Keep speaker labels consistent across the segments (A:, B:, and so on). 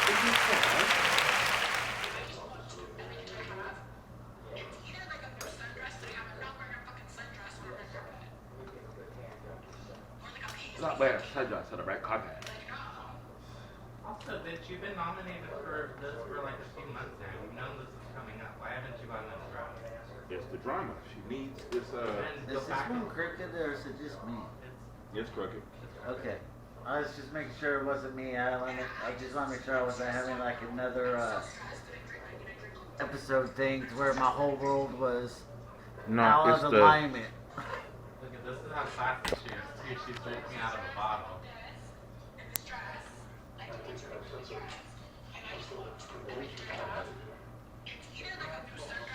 A: It's just fine. Not wearing a sundress on the red carpet.
B: Also, bitch, you've been nominated for this for like a few months now. You've known this is coming up. Why haven't you gotten this drama?
A: It's the drama. She needs this.
B: And
C: Is this one crooked or is it just me?
A: It's crooked.
C: Okay. I was just making sure it wasn't me. I just want to make sure I wasn't having like another episode thing where my whole world was out of alignment.
B: Look at this is how classy she is too. She's drinking out of a bottle.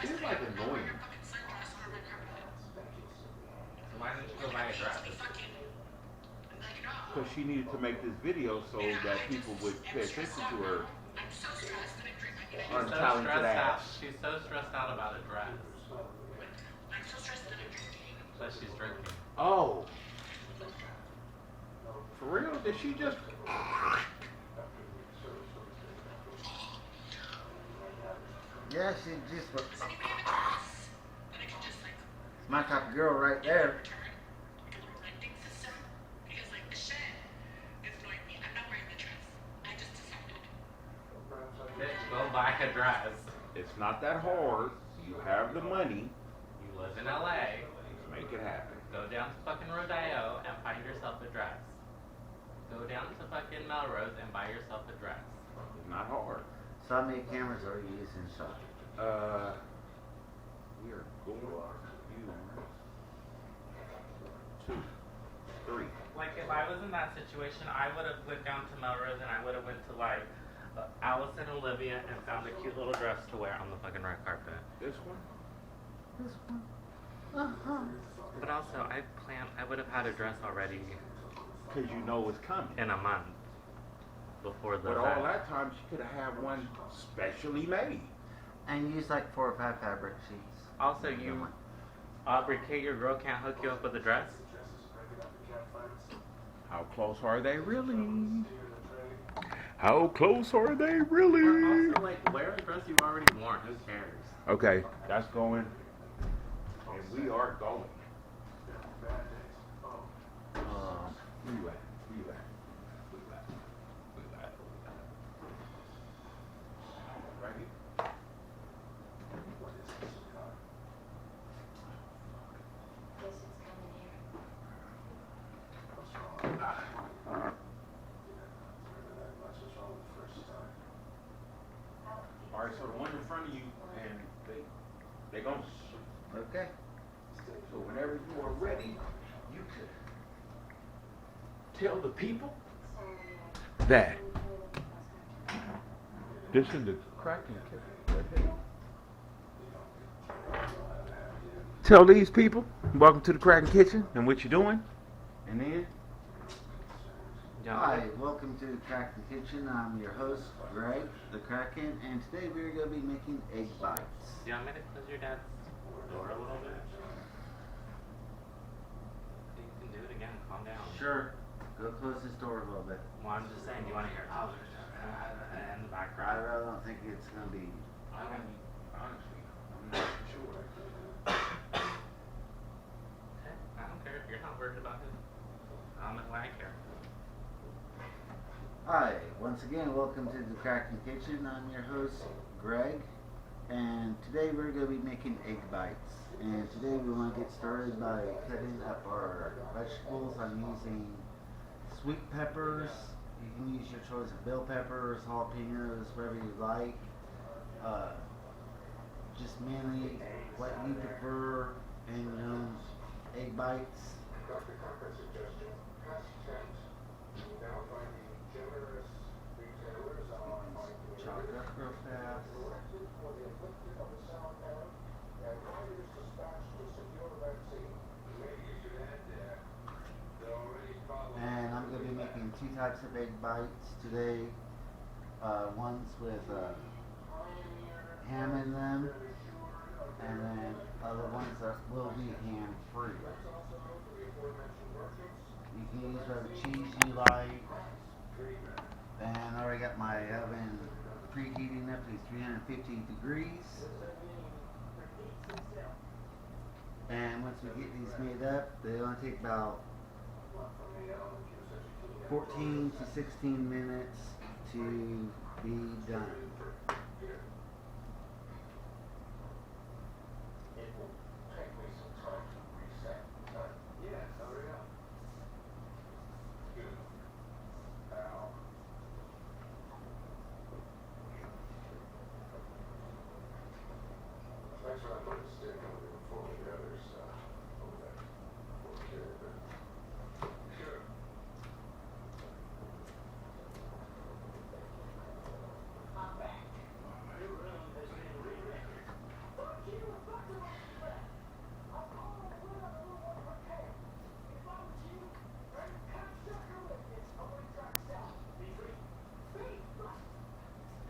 A: She's like annoying.
B: So why didn't you go buy a dress?
A: Because she needed to make this video so that people would pay attention to her. Untalented ass.
B: She's so stressed out about a dress. That she's drinking.
A: Oh. For real? Did she just...
C: Yeah, she just was. It's my type of girl right there.
B: Bitch, go buy a dress.
A: It's not that hard. You have the money.
B: You live in LA.
A: Make it happen.
B: Go down to fucking Rodeo and find yourself a dress. Go down to fucking Melrose and buy yourself a dress.
A: It's not hard.
C: So how many cameras are you using, Sean?
A: We are going to use 2, 3.
B: Like if I was in that situation, I would have went down to Melrose and I would have went to like Alice and Olivia and found a cute little dress to wear on the fucking red carpet.
A: This one?
C: This one. Uh-huh.
B: But also, I would have had a dress already
A: Because you know it's coming.
B: in a month before the
A: But
B: event.
A: all that time, she could have had one specially made.
C: And use like 4 or 5 fabric sheets.
B: Also, you, Aubrey K, your girl can't hook you up with a dress?
A: How close are they really? How close are they really?
B: Or also, like, wear a dress you've already worn. Who cares?
A: Okay, that's going. And we are going. Where you at? Where you at? Where you at? Where you at? Right here. All right, so the one in front of you, and they gonna.
C: Okay.
A: So whenever you are ready, you can tell the people that this is the Krakein Kitchen. Tell these people, welcome to the Krakein Kitchen and what you're doing. And then,
C: Hi, welcome to the Krakein Kitchen. I'm your host, Greg The Krakein, and today we're going to be making egg bites.
B: Do you want me to close your dad's door a little bit? You can do it again. Calm down.
C: Sure. Go close this door a little bit.
B: Well, I'm just saying, do you want to hear it in the
C: I
B: background?
C: really don't think it's going to be...
A: honestly, I'm not sure.
B: Okay, I don't care if you're not worried about it. I'm in I care.
C: Hi, once again, welcome to the Krakein Kitchen. I'm your host, Greg, and today we're going to be making egg bites. And today we want to get started by cutting up our vegetables. I'm using sweet peppers. You can use your choice of bell peppers, jalapenos, whatever you like. Just mainly what you prefer, and egg bites. Chop it up real fast. And I'm going to be making 2 types of egg bites today. Ones with ham in them, and then other ones that will be ham free. You can use whatever cheese you like. And I already got my oven preheating up to 350 degrees. And once we get these made up, they only take about 14 to 16 minutes to be done.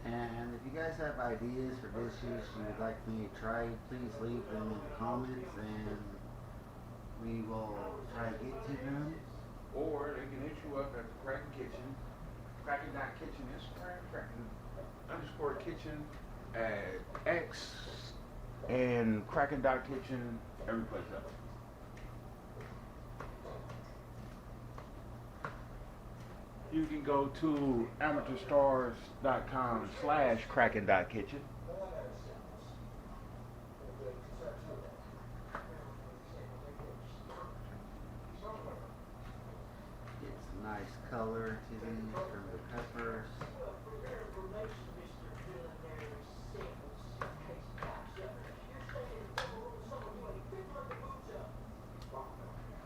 C: And if you guys have ideas for dishes you would like me to try, please leave them in the comments and we will try to get to them.
A: Or they can hit you up at the Krakein Kitchen, Krakein.kitchen Instagram, Krakein_kitchen at X, and Krakein.kitchen every place else. You can go to amateurstars.com/Krakein.kitchen.
C: Get some nice color to these from the peppers.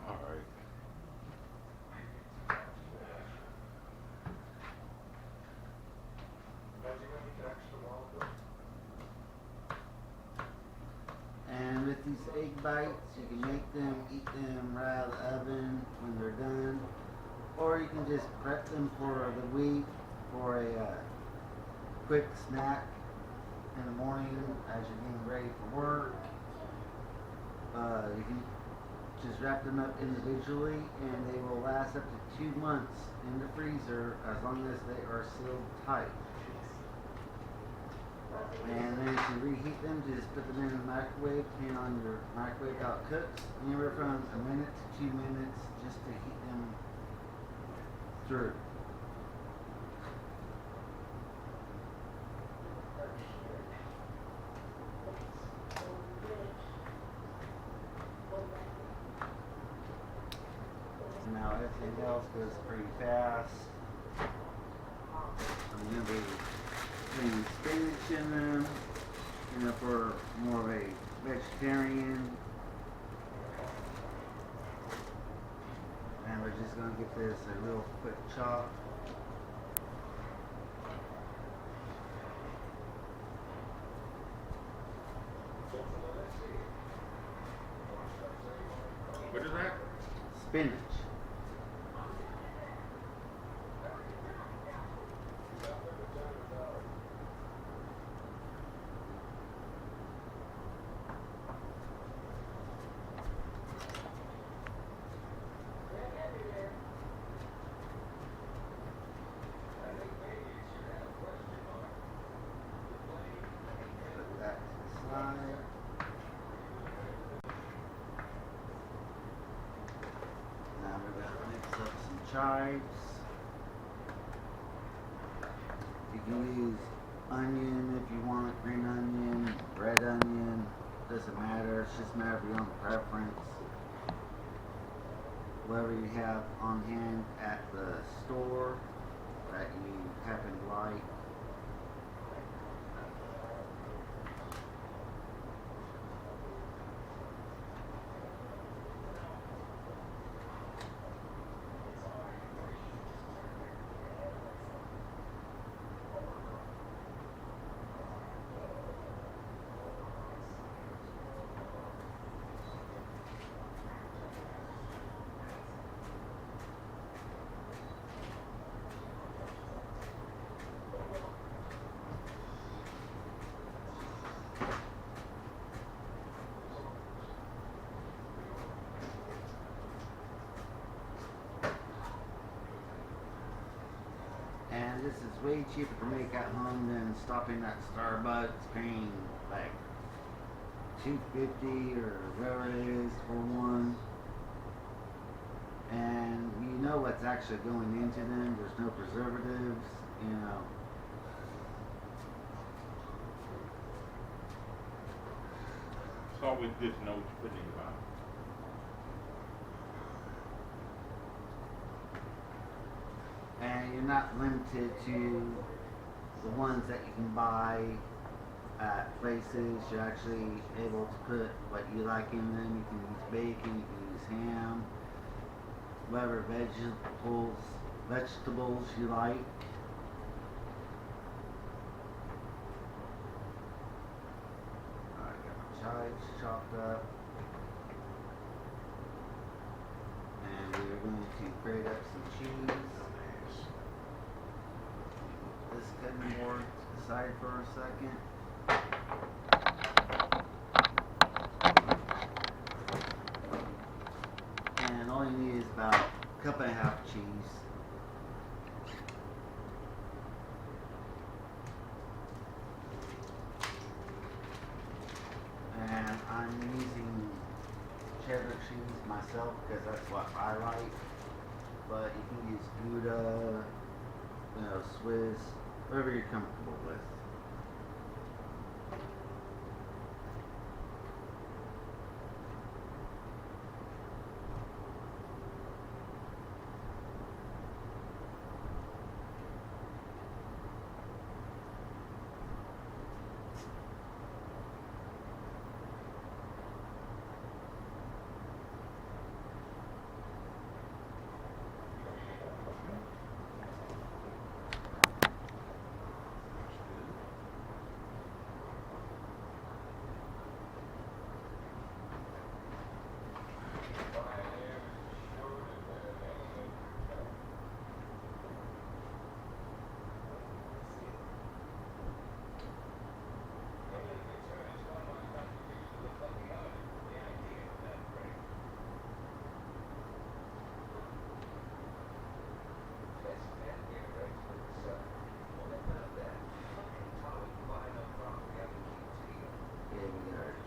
A: Alright.
C: And with these egg bites, you can make them, eat them right out of the oven when they're done. Or you can just prep them for the week for a quick snack in the morning as you're getting ready for work. You can just wrap them up individually and they will last up to 2 months in the freezer as long as they are sealed tight. And then to reheat them, just put them in the microwave, depending on your microwave how it cooks. Anywhere from a minute to 2 minutes just to heat them through. Now everything else goes pretty fast. I'm going to be putting spinach in them, for more of a vegetarian. And we're just going to get this a real quick chop.
A: What is that?
C: Spinach. Put that to the side. Now we're going to mix up some chives. You can use onion if you want, green onion, red onion, doesn't matter, it's just a matter of your own preference. Whatever you have on hand at the store that you happen to like. this is way cheaper to make at home than stopping at Starbucks paying like $2.50 or whatever it is for one. And you know what's actually going into them. There's no preservatives, you know.
A: It's always good to know what you're putting in your body.
C: And you're not limited to the ones that you can buy at places. You're actually able to put what you like in them. You can use bacon, you can use ham, whatever vegetables you like. I got my chives chopped up. And we're going to grate up some cheese. This cutting board aside for a second. And all you need is about a cup and a half cheese. And I'm using cheddar cheese myself because that's what I like. But you can use Gouda, you know, Swiss, whatever you're comfortable with.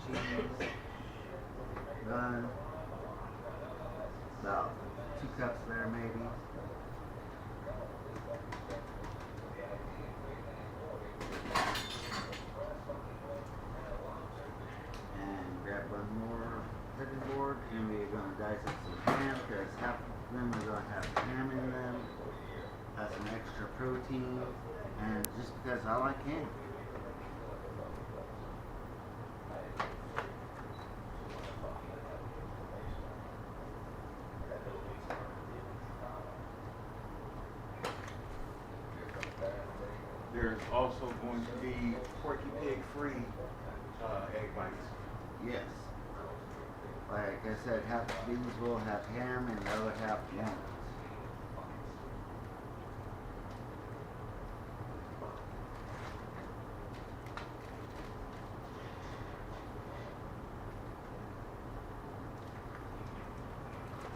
C: Cheese, done. About 2 cups there maybe. And grab one more cutting board and we're going to dice up some ham because half of them are going to have ham in them. That's some extra protein and just because I like ham.
A: There's also going to be porky pig free egg bites.
C: Yes. Like I said, half of these will have ham and the other half won't.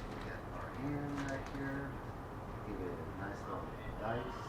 C: We got our ham right here. Give it a nice little dice.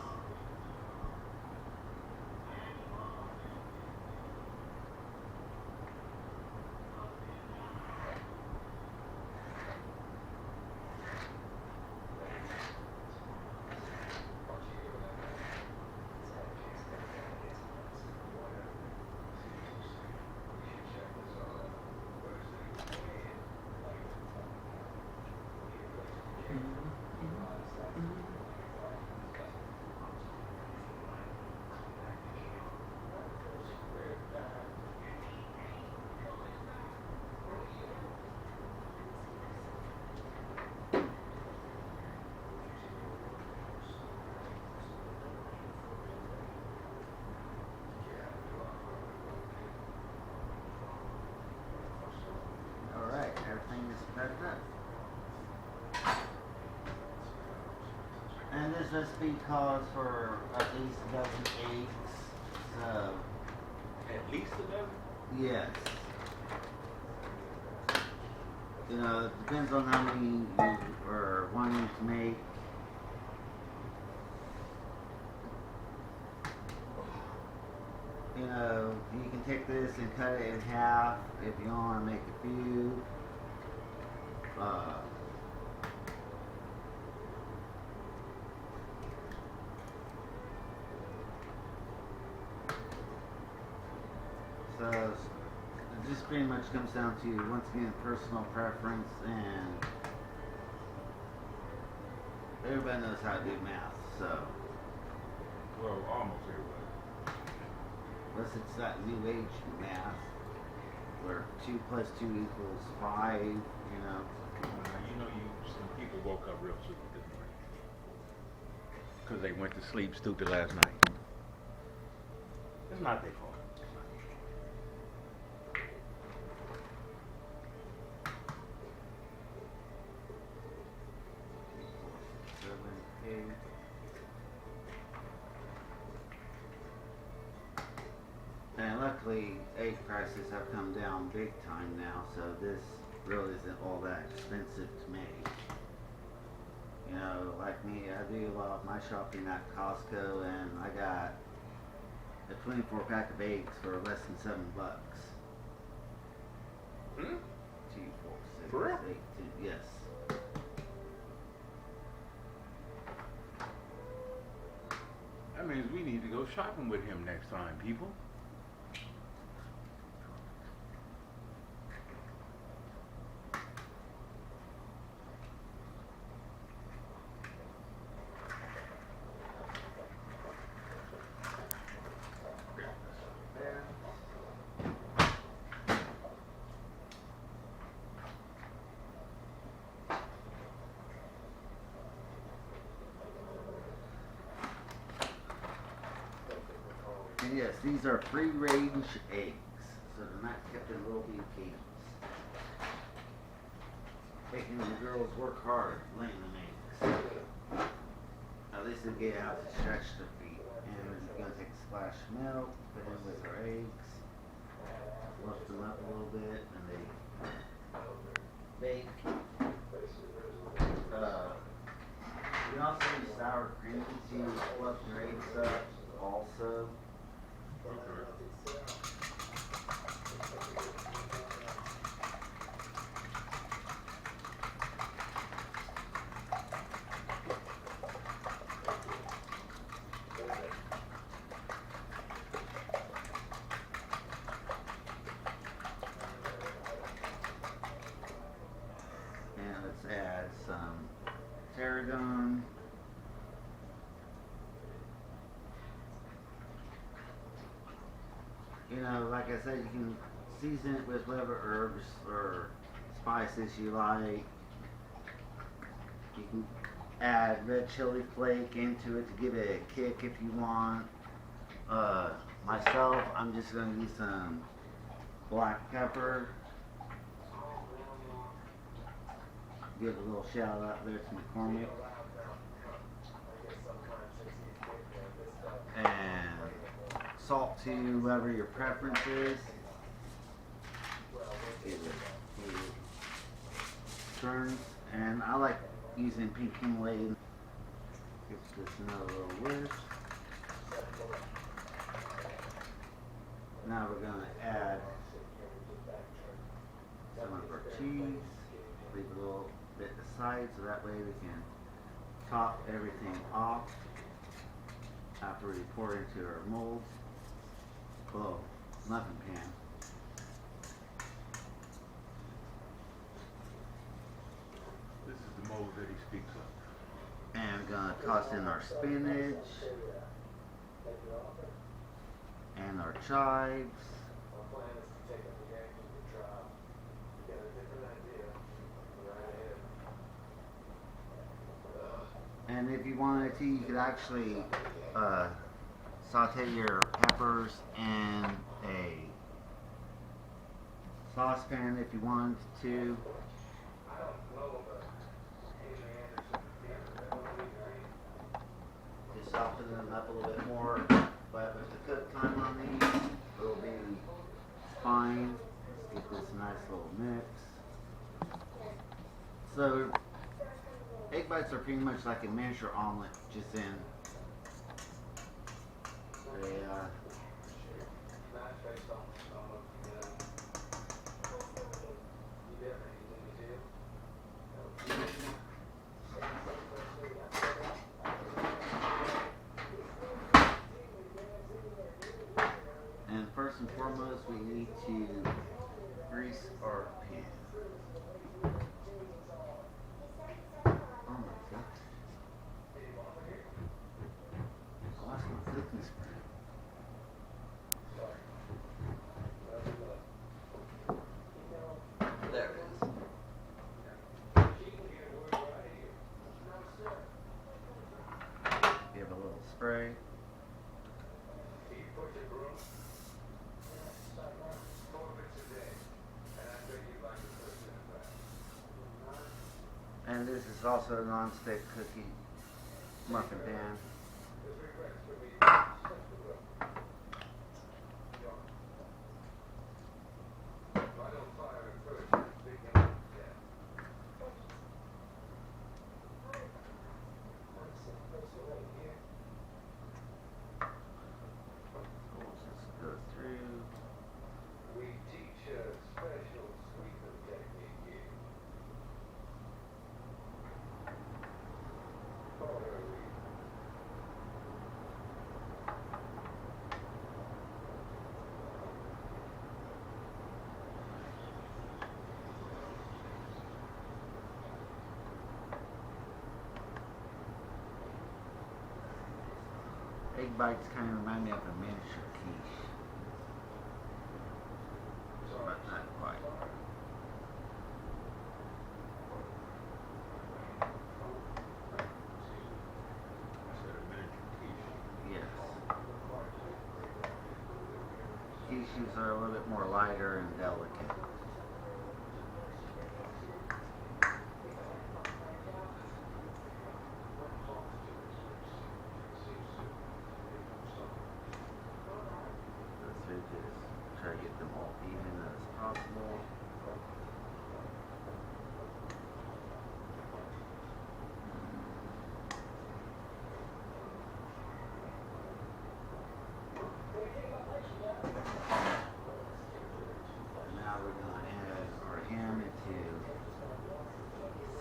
C: Everything is prepped up. And this recipe calls for at least a dozen eggs. So,
A: At least a dozen?
C: yes. You know, it depends on how many you are wanting to make. You know, you can take this and cut it in half if you want to make a few. So it just pretty much comes down to, once again, personal preference, and everybody knows how to do math, so.
A: Well, almost everybody.
C: Unless it's that new age math, where 2 plus 2 equals 5, you know.
A: Some people woke up real stupid this morning. Because they went to sleep stupid last night. It's not their fault.
C: 7, 8. And luckily, egg prices have come down big time now, so this really isn't all that expensive to make. You know, like me, I do a lot of my shopping at Costco, and I got a 24 pack of eggs for less than $7.
A: Hmm?
C: 2, 4, 6,
A: For real?
C: 8, 2, yes.
A: That means we need to go shopping with him next time, people.
C: And yes, these are free-range eggs, so they're not kept in little bitty cages. Making the girls work hard laying them eggs. At least they get out to stretch their feet. And we're gonna take a splash of milk, put in with our eggs, lift them up a little bit, and they bake. You can also use sour cream to fluff your eggs up also. And let's add some tarragon. You know, like I said, you can season it with whatever herbs or spices you like. You can add red chili flake into it to give it a kick if you want. Myself, I'm just going to use some black pepper. Give a little shout out there to McCormick. And salt to whatever your preference is. Give it turns, and I like using pink Himalayan. Gives this another little whisk. Now we're going to add some of our cheese. Leave a little bit aside so that way we can top everything off after we pour it into our mold. Well, muffin pan.
A: This is the mold that he speaks of.
C: And we're gonna toss in our spinach and our chives. And if you wanted to, you could actually saute your peppers in a saucepan if you wanted to. Just soften them up a little bit more. But with the cook time on these, it'll be fine. Let's get this nice little mix. So, egg bites are pretty much like a miniature omelet, just in a ready to grease our pan. Oh my gosh. I lost my cooking spray. There it is. Give it a little spray. And this is also a non-stick cookie muffin pan. Just go through.
D: We teach a special sweetener technique here.
C: Egg bites kind of remind me of a miniature quiche, but not quite. Yes. Quiches are a little bit more lighter and delicate. Go through this, try to get them all even as possible. Now we're going to add our ham into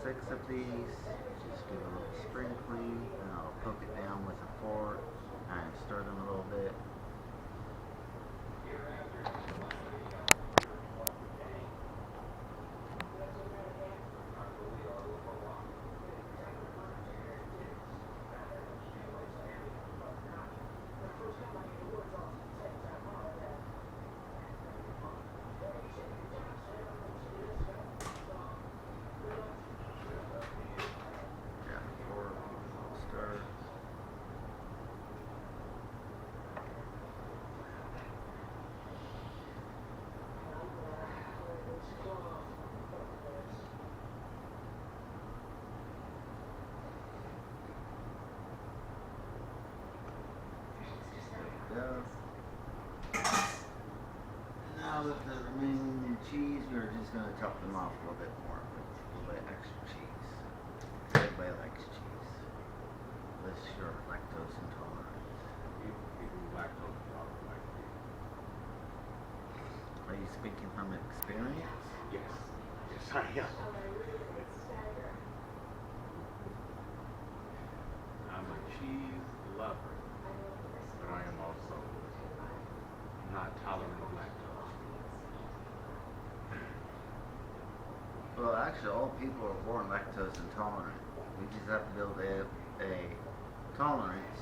C: 6 of these. Just give a little sprinkling, and I'll poke it down with a fork and stir them a little bit. Grab a fork, stir. There we go. Now with the remaining cheese, we're just going to chop them off a little bit more with a little bit extra cheese. Everybody likes cheese, unless you're lactose intolerant. Are you speaking from experience?
A: Yes. Yes, I am. I'm a cheese lover, but I am also not tolerant of lactose.
C: Well, actually, all people are born lactose intolerant. We just have to build a tolerance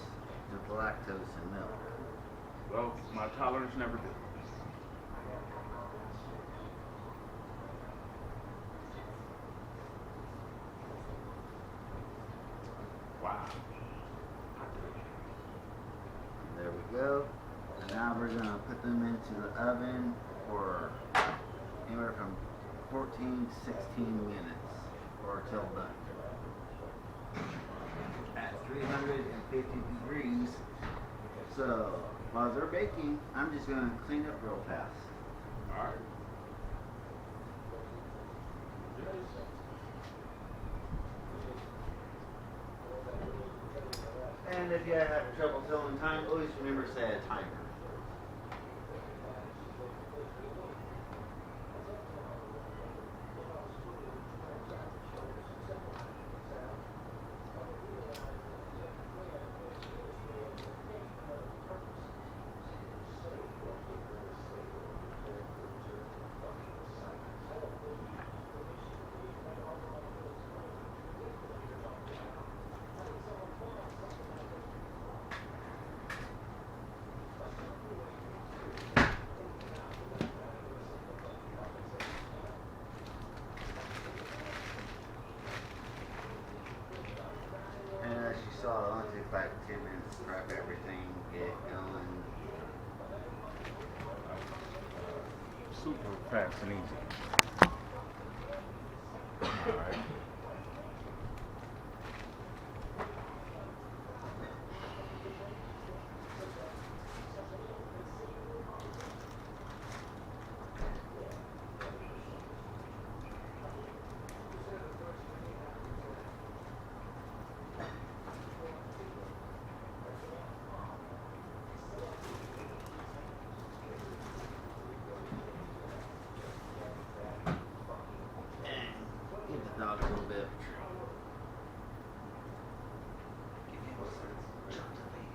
C: to the lactose in milk.
A: Well, my tolerance never did. Wow.
C: There we go. And now we're going to put them into the oven for anywhere from 14 to 16 minutes or till done. At 350 degrees. So while they're baking, I'm just going to clean up real fast.
A: All right.
C: And if you have trouble telling time, always remember to set a timer.
A: super fast and easy. All right.
C: Give the dog a little bit of a treat. Give him some chocolate.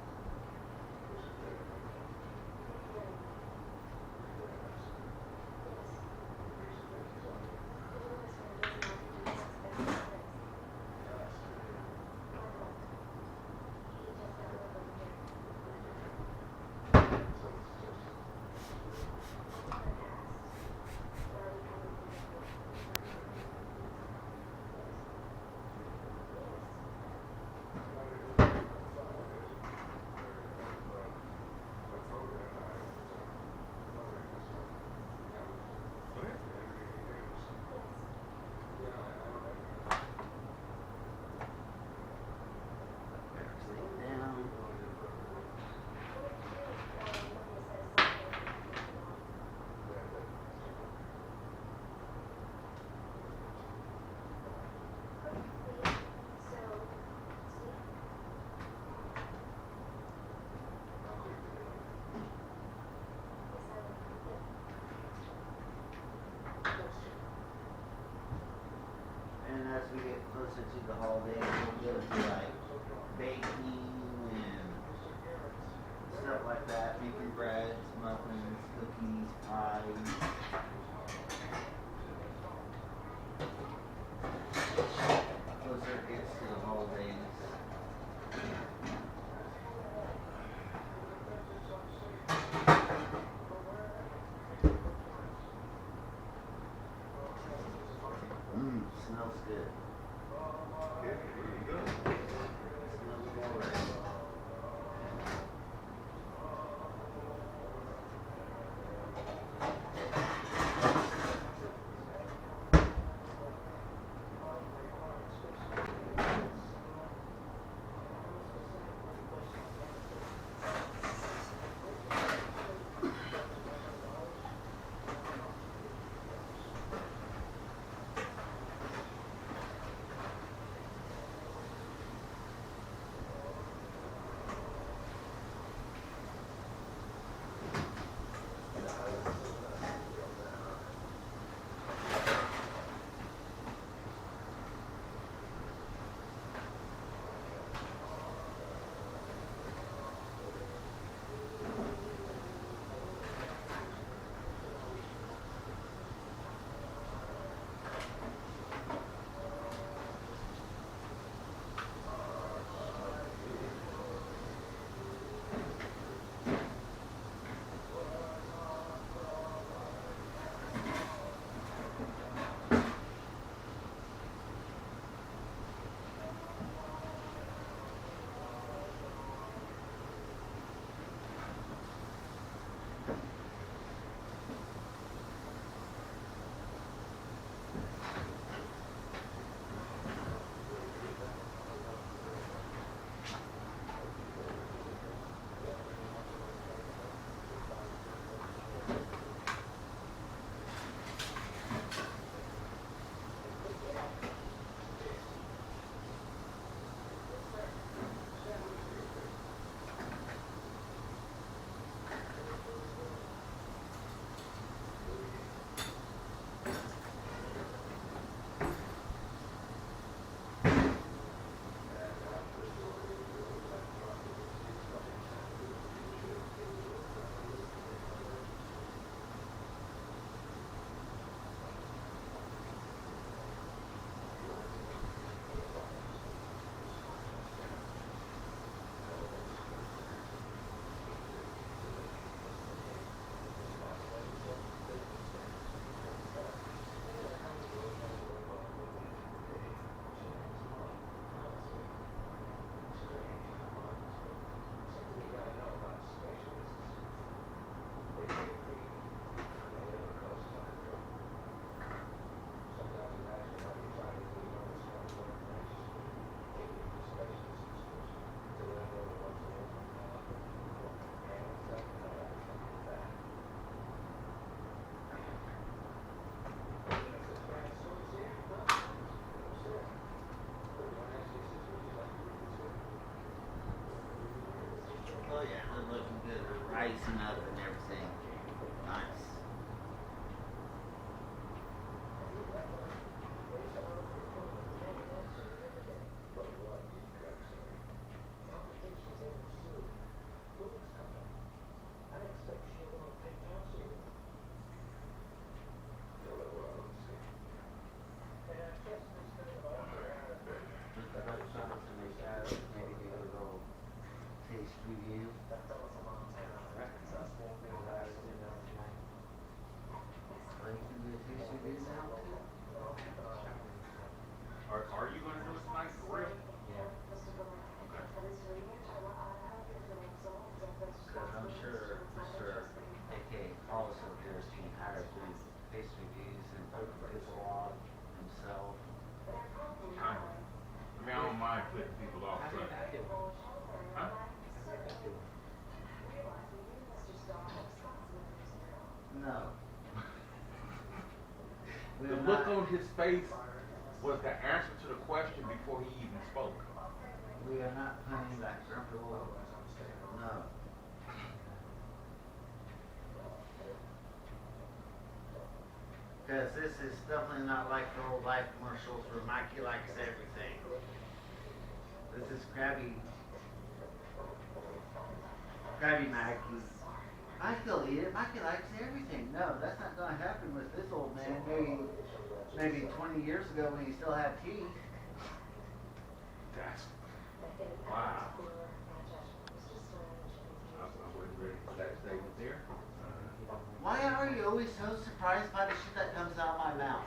C: Down. And as we get closer to the holidays, we'll go to like baking and stuff like that, making breads, muffins, cookies, pies. Closer it gets to the holidays. Smells good. good rising up and everything. Nice. Just the hot sauce and they add maybe do a little taste review. Well, you can do a taste review now too.
A: Are you gonna do it tonight for real?
C: Yeah. Because I'm sure Mr. A.K. also here is being hired doing taste reviews and putting people on himself.
A: I mean, I don't mind putting people off, but huh?
C: No.
A: The look on his face was the answer to the question before he even spoke.
C: We are not playing that grumpy old. No. Because this is definitely not like the old life commercials where Mikey likes everything. This is Krabby Mikey. Mikey'll eat it. Mikey likes everything. No, that's not going to happen with this old man. Maybe 20 years ago when he still had teeth.
A: That's wow. I wasn't ready for that statement there.
C: Why are you always so surprised by the shit that comes out of my mouth?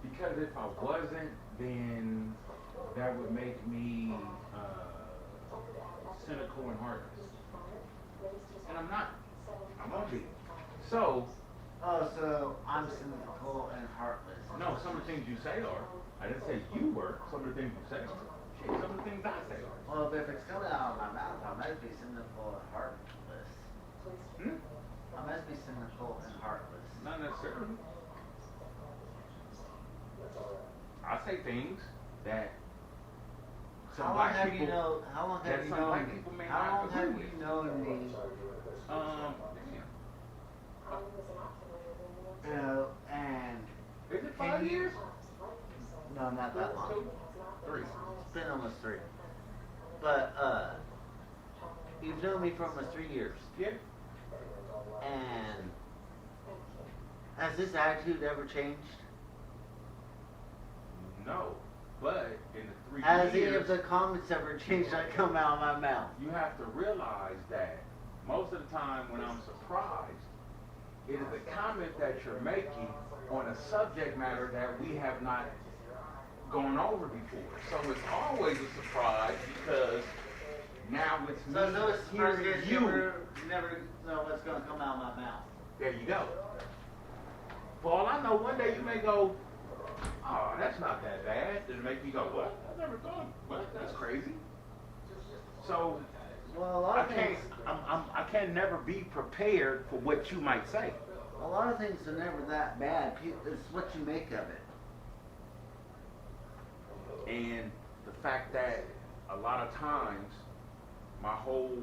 A: Because if I wasn't, then that would make me cynical and heartless. And I'm not. I won't be. So,
C: Oh, so I'm cynical and heartless.
A: no, some of the things you say are. I didn't say you were. Some of the things you say are. Shit, some of the things I say are.
C: Well, if it's coming out of my mouth, I must be cynical and heartless.
A: Hmm?
C: I must be cynical and heartless.
A: Not necessarily. I say things that some
C: How long
A: black
C: have
A: people.
C: you know? How long have
A: that
C: you
A: some
C: known
A: black
C: me?
A: people may
C: How
A: not
C: long have
A: agree
C: you
A: with.
C: known me? You know, and
A: Is it 5 years?
C: no, not that long.
A: 3.
C: It's been almost 3. But you've known me for almost 3 years,
A: Yeah.
C: and has this attitude ever changed?
A: No. But in the 3
C: Has any
A: years,
C: of the comments ever changed that come out of my mouth?
A: you have to realize that most of the time when I'm surprised, it is a comment that you're making on a subject matter that we have not gone over before. So it's always a surprise because now it's me
C: So those
A: hearing
C: surprises
A: you.
C: never know what's going to come out of my mouth.
A: There you go. For all I know, one day you may go, oh, that's not that bad. It'll make me go, what? I never thought, what? That's crazy. So
C: Well, a lot
A: I
C: of
A: can't,
C: things,
A: I can never be prepared for what you might say.
C: a lot of things are never that bad. It's what you make of it.
A: And the fact that a lot of times my whole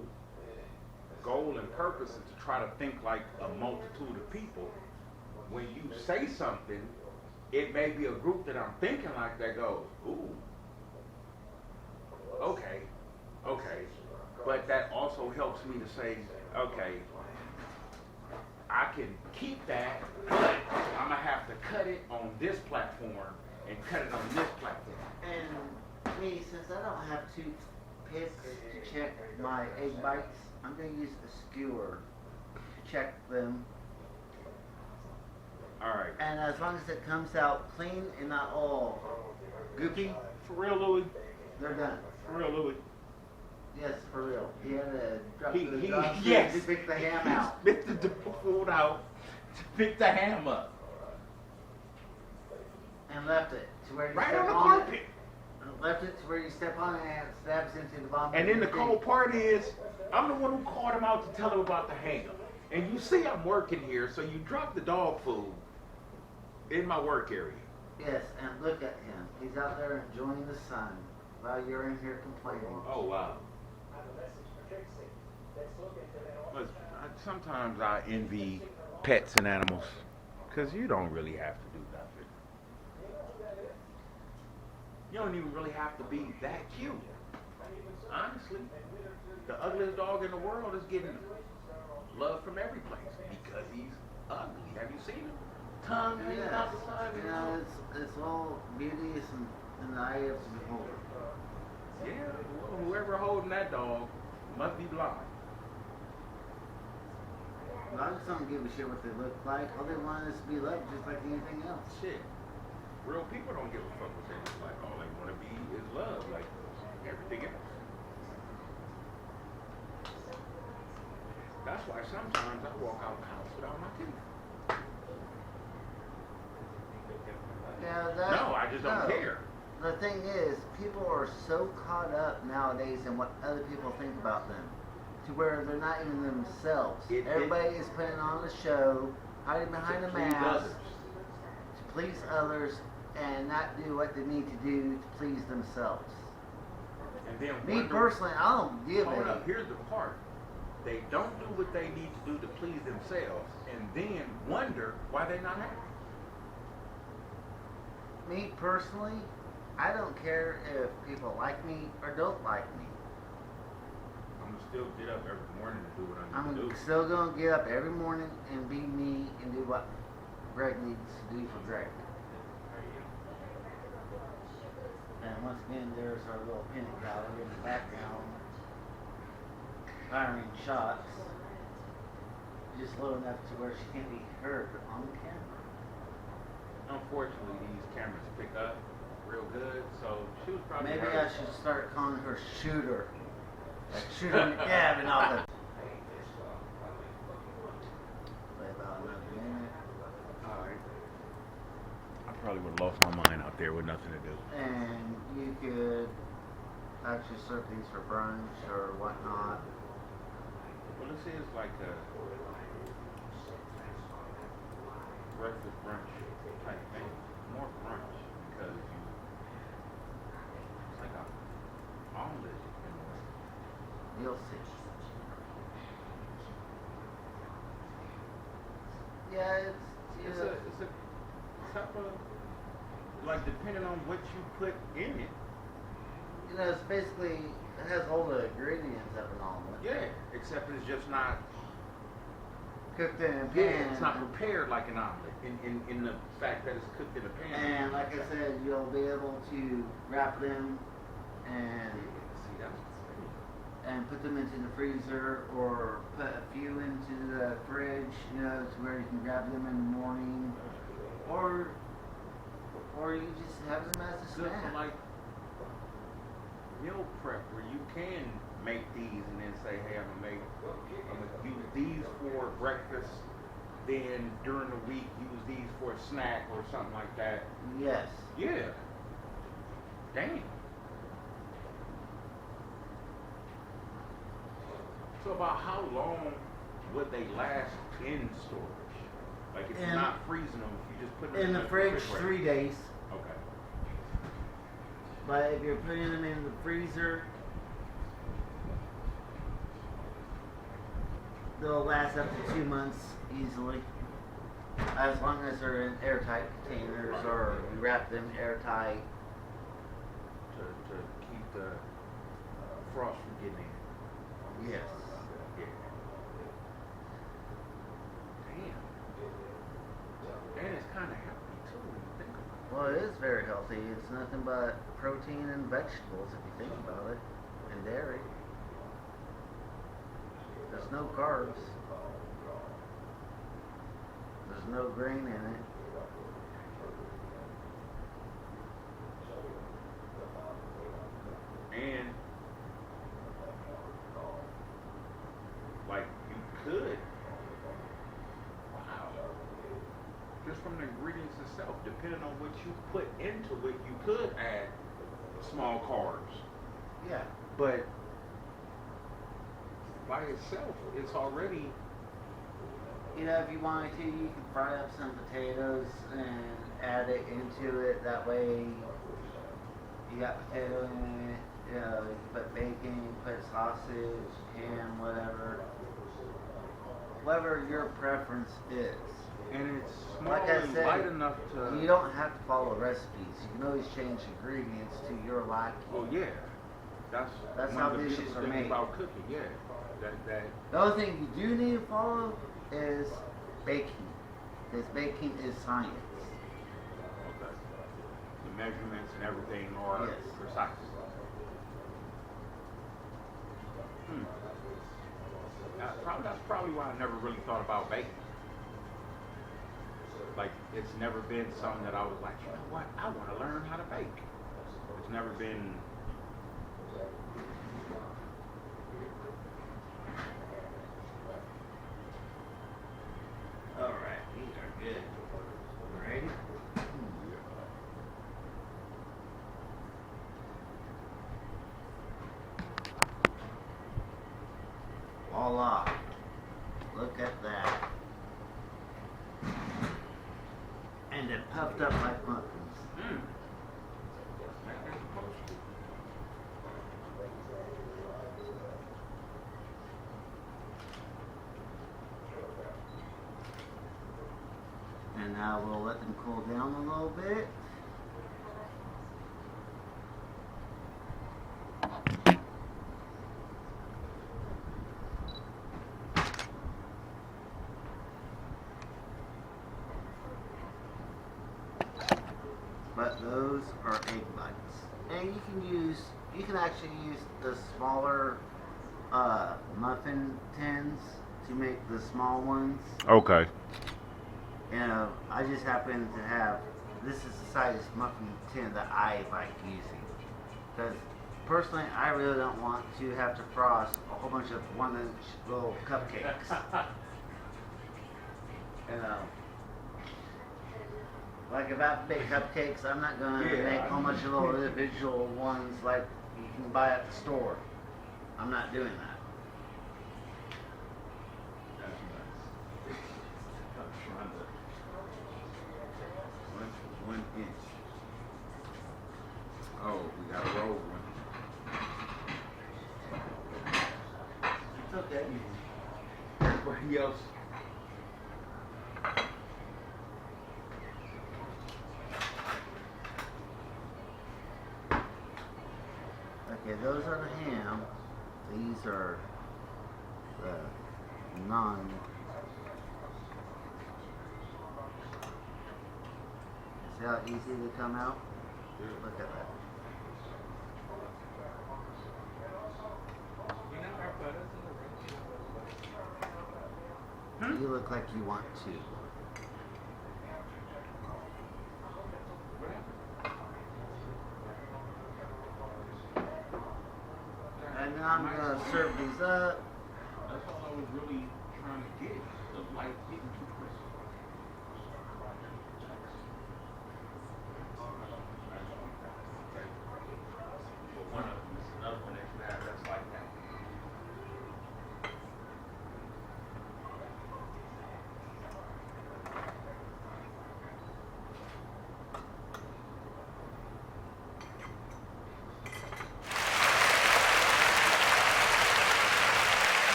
A: goal and purpose is to try to think like a multitude of people. When you say something, it may be a group that I'm thinking like that goes, ooh, okay. But that also helps me to say, okay, I can keep that, but I'm gonna have to cut it on this platform and cut it on this platform.
C: And me, since I don't have toothpicks to check my egg bites, I'm going to use a skewer to check them.
A: All right.
C: And as long as it comes out clean and not all goopy,
A: For real, Louis?
C: they're done.
A: For real, Louis?
C: Yes, for real. He had to drop
A: He,
C: the
A: he,
C: dog food
A: yes.
C: to pick the ham
A: He
C: out.
A: spit the dog food out to pick the ham up.
C: And left it to where you
A: Right
C: step
A: on the
C: on
A: carpet.
C: it. And left it to where you step on it and it stabs into the bottom.
A: And
C: of
A: then the
C: thing.
A: cold part is, I'm the one who called him out to tell him about the hang up. And you see I'm working here, so you drop the dog food in my work area.
C: Yes, and look at him. He's out there enjoying the sun while you're in here complaining.
A: Oh, wow. sometimes I envy pets and animals because you don't really have to do nothing. You don't even really have to be that cute. Honestly, the ugliest dog in the world is getting love from every place because he's ugly. Have you seen him? Tongue hanging out the side of his nose.
C: It's all beauty is in the eye of the beholder.
A: Yeah, well, whoever holding that dog must be blind.
C: Dogs don't give a shit what they look like. All they want is to be loved just like anything else.
A: Shit. Real people don't give a fuck what they look like. All they want to be is love, like everything else. That's why sometimes I walk out the house without my teeth.
C: Yeah,
A: No, I just don't care.
C: The thing is, people are so caught up nowadays in what other people think about them, to where they're not even themselves. Everybody is putting on a show, hiding behind a mask, to please others, and not do what they need to do to please themselves.
A: And then
C: Me personally, I don't give
A: hold
C: a.
A: up, here's the part. They don't do what they need to do to please themselves, and then wonder why they're not happy.
C: Me personally, I don't care if people like me or don't like me.
A: I'm gonna still get up every morning and do what I need to
C: I'm
A: do.
C: still gonna get up every morning and be me and do what Greg needs to do for Greg. And once again, there's our little peanut gallery in the background, firing shots, just low enough to where she can't be heard on camera.
A: Unfortunately, these cameras pick up real good, so she was probably
C: Maybe
A: hurt.
C: I should start calling her Shooter. Like Shooter McGavin and all that. Play about another minute.
A: Alright. I probably would have lost my mind out there with nothing to do.
C: And you could actually serve these for brunch or whatnot.
A: Well, this is like a breakfast brunch type thing. More brunch because it's like a omelet in a way.
C: You'll see. Yeah,
A: It's a type of, like, depending on what you put in it.
C: you know, it's basically, it has all the ingredients of an omelet.
A: Yeah, except it's just not.
C: Cooked in a pan.
A: Yeah, it's not prepared like an omelet in the fact that it's cooked in a pan.
C: And like I said, you'll be able to wrap them and
A: See, that's
C: put them into the freezer or put a few into the fridge, you know, to where you can grab them in the morning, or you just have them as a
A: good
C: snack.
A: for like meal prep where you can make these and then say, hey, I'm gonna use these for breakfast, then during the week use these for a snack or something like that.
C: Yes.
A: Yeah. Damn. So about how long would they last in storage? Like if you're not freezing them, if you just put them
C: In the fridge,
A: refrigerator.
C: 3 days.
A: Okay.
C: But if you're putting them in the freezer, they'll last up to 2 months easily. As long as they're in airtight containers or you wrap them airtight.
A: To keep the frost from getting in.
C: Yes.
A: Yeah. Damn. And it's kind of healthy too when you think about it.
C: Well, it is very healthy. It's nothing but protein and vegetables if you think about it. And dairy. There's no carbs. There's no grain in it.
A: And like you could, wow, just from the ingredients itself, depending on what you put into it, you could add small carbs.
C: Yeah.
A: But by itself, it's already.
C: You know, if you wanted to, you can fry up some potatoes and add it into it. That way, you got potato in it. You know, you can put bacon, you can put sausage, ham, whatever. whatever your preference is.
A: And it's small
C: Like I
A: and
C: said,
A: light enough to.
C: You don't have to follow recipes. You can always change ingredients to your liking.
A: Well, yeah. That's one
C: how
A: of the
C: dishes
A: beautiful
C: are
A: things
C: made.
A: about cooking. Yeah. That.
C: The only thing you do need to follow is baking, because baking is science.
A: Okay. The measurements and everything are
C: Yes.
A: precise. That's probably why I never really thought about baking. Like, it's never been something that I was like, you know what, I want to learn how to bake. It's never been.
C: Alright, these are good. Ready? Voila. Look at that. And it puffed up like muffins. And now we'll let them cool down a little bit. But those are egg bites. And you can actually use the smaller muffin tins to make the small ones.
A: Okay.
C: You know, I just happen to have, this is the size muffin tin that I like using. Because personally, I really don't want to have to frost a whole bunch of 1-inch little cupcakes. You know, like if I bake cupcakes, I'm not going to make a whole bunch of little individual ones like you can buy at the store. I'm not doing that.
A: One inch. Oh, we got a roll one.
C: It's okay.
A: Everybody else.
C: Okay, those are the ham. These are the non. See how easy they come out? Look at that.
B: You know our photos in the room?
C: You look like you want to. And now I'm going to serve these up.
A: That's all I was really trying to get. The light getting too crisp.